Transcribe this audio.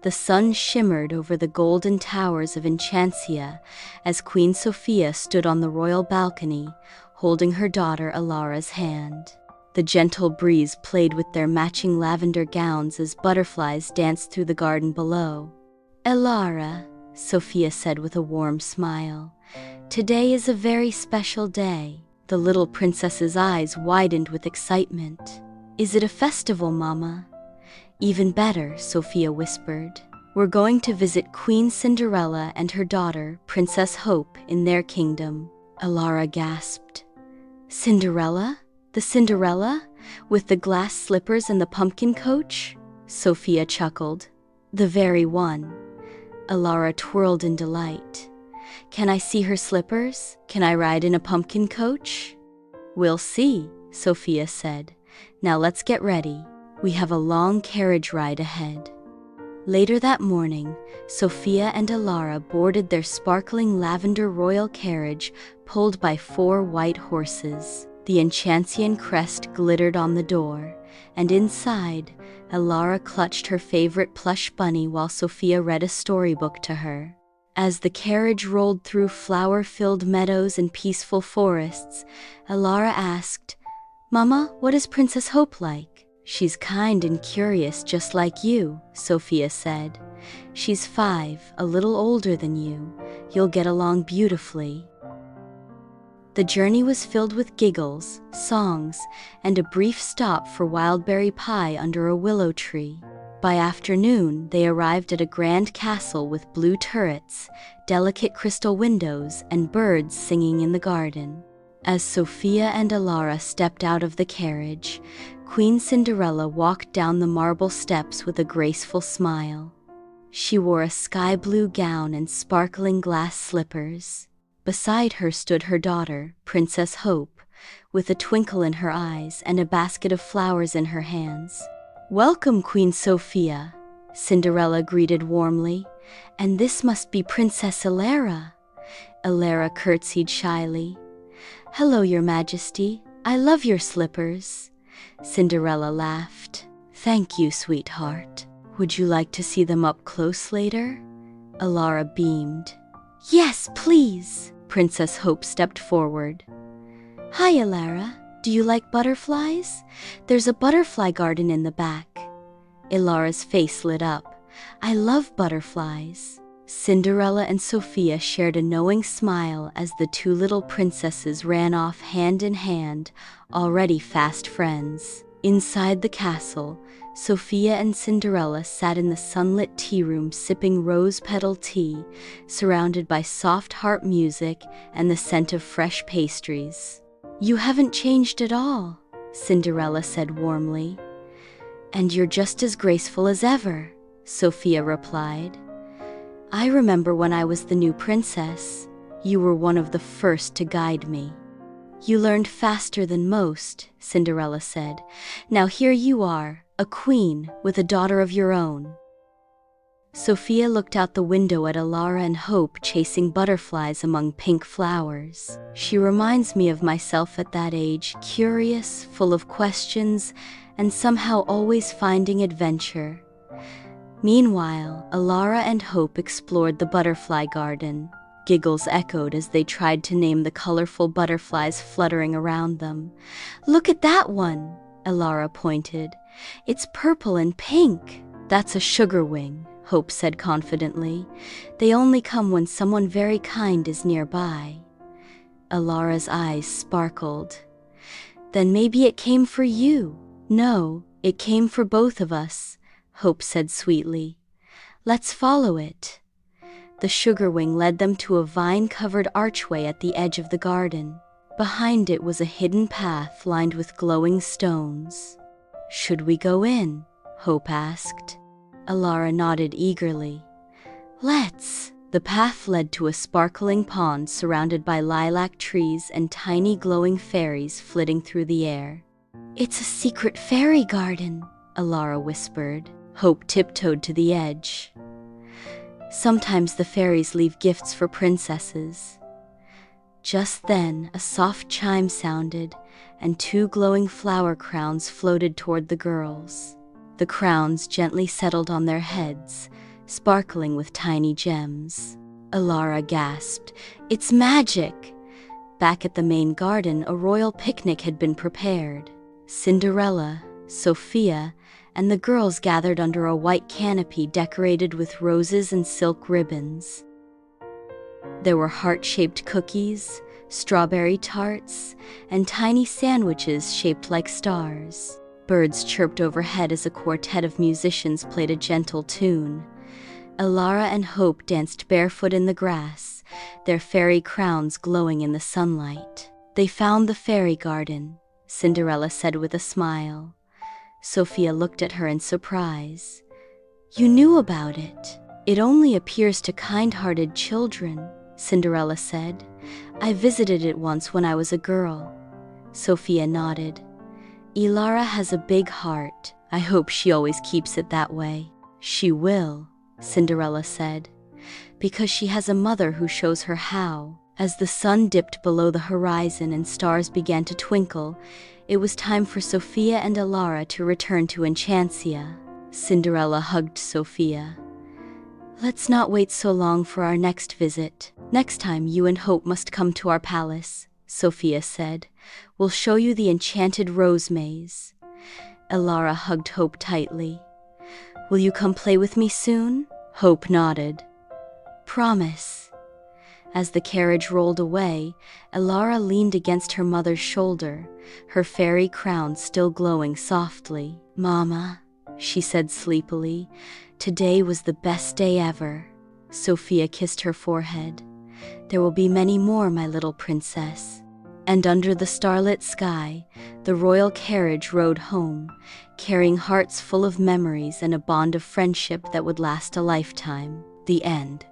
The sun shimmered over the golden towers of Enchancia as Queen Sofia stood on the royal balcony, holding her daughter Alara's hand. The gentle breeze played with their matching lavender gowns as butterflies danced through the garden below. "Alara," Sofia said with a warm smile, "today is a very special day." The little princess's eyes widened with excitement. "Is it a festival, Mama?" "Even better," Sofia whispered. "We're going to visit Queen Cinderella and her daughter, Princess Hope, in their kingdom." Alara gasped. "Cinderella? The Cinderella? With the glass slippers and the pumpkin coach?" Sofia chuckled. "The very one." Alara twirled in delight. "Can I see her slippers? Can I ride in a pumpkin coach?" "We'll see," Sofia said. "Now let's get ready. We have a long carriage ride ahead." Later that morning, Sofia and Alara boarded their sparkling lavender royal carriage pulled by 4 white horses. The Enchancian crest glittered on the door, and inside, Alara clutched her favorite plush bunny while Sofia read a storybook to her. As the carriage rolled through flower-filled meadows and peaceful forests, Alara asked, "Mama, what is Princess Hope like?" "She's kind and curious just like you," Sofia said. "She's 5, a little older than you. You'll get along beautifully." The journey was filled with giggles, songs, and a brief stop for wildberry pie under a willow tree. By afternoon, they arrived at a grand castle with blue turrets, delicate crystal windows, and birds singing in the garden. As Sofia and Alara stepped out of the carriage, Queen Cinderella walked down the marble steps with a graceful smile. She wore a sky-blue gown and sparkling glass slippers. Beside her stood her daughter, Princess Hope, with a twinkle in her eyes and a basket of flowers in her hands. "Welcome, Queen Sofia," Cinderella greeted warmly. "And this must be Princess Alara." Alara curtsied shyly. "Hello, Your Majesty. I love your slippers." Cinderella laughed. "Thank you, sweetheart. Would you like to see them up close later?" Alara beamed. "Yes, please." Princess Hope stepped forward. "Hi, Alara. Do you like butterflies? There's a butterfly garden in the back." Alara's face lit up. "I love butterflies." Cinderella and Sofia shared a knowing smile as the 2 little princesses ran off hand in hand, already fast friends. Inside the castle, Sofia and Cinderella sat in the sunlit tea room sipping rose-petal tea, surrounded by soft harp music and the scent of fresh pastries. "You haven't changed at all," Cinderella said warmly. "And you're just as graceful as ever," Sofia replied. "I remember when I was the new princess. You were one of the first to guide me." "You learned faster than most," Cinderella said. "Now here you are, a queen with a daughter of your own." Sofia looked out the window at Alara and Hope chasing butterflies among pink flowers. "She reminds me of myself at that age, curious, full of questions, and somehow always finding adventure." Meanwhile, Alara and Hope explored the butterfly garden. Giggles echoed as they tried to name the colorful butterflies fluttering around them. "Look at that one," Alara pointed. "It's purple and pink." "That's a sugar wing," Hope said confidently. "They only come when someone very kind is nearby." Alara's eyes sparkled. "Then maybe it came for you." "No, it came for both of us," Hope said sweetly. "Let's follow it." The sugar wing led them to a vine-covered archway at the edge of the garden. Behind it was a hidden path lined with glowing stones. "Should we go in?" Hope asked. Alara nodded eagerly. "Let's." The path led to a sparkling pond surrounded by lilac trees and tiny glowing fairies flitting through the air. "It's a secret fairy garden," Alara whispered. Hope tiptoed to the edge. "Sometimes the fairies leave gifts for princesses." Just then, a soft chime sounded, and 2 glowing flower crowns floated toward the girls. The crowns gently settled on their heads, sparkling with tiny gems. Elara gasped, "It's magic!" Back at the main garden, a royal picnic had been prepared. Cinderella, Sofia, and the girls gathered under a white canopy decorated with roses and silk ribbons. There were heart-shaped cookies, strawberry tarts, and tiny sandwiches shaped like stars. Birds chirped overhead as a quartet of musicians played a gentle tune. Elara and Hope danced barefoot in the grass, their fairy crowns glowing in the sunlight. "They found the fairy garden," Cinderella said with a smile. Sofia looked at her in surprise. "You knew about it. It only appears to kind-hearted children," Cinderella said. "I visited it once when I was a girl." Sofia nodded. "Elara has a big heart. I hope she always keeps it that way." "She will," Cinderella said, "because she has a mother who shows her how." As the sun dipped below the horizon and stars began to twinkle, it was time for Sofia and Elara to return to Enchancia. Cinderella hugged Sofia. "Let's not wait so long for our next visit. Next time you and Hope must come to our palace," Sofia said. "We'll show you the enchanted rose maze." Elara hugged Hope tightly. "Will you come play with me soon?" Hope nodded. "Promise." As the carriage rolled away, Elara leaned against her mother's shoulder, her fairy crown still glowing softly. "Mama," she said sleepily, "today was the best day ever." Sofia kissed her forehead. "There will be many more, my little princess." And under the starlit sky, the royal carriage rode home, carrying hearts full of memories and a bond of friendship that would last a lifetime. The end.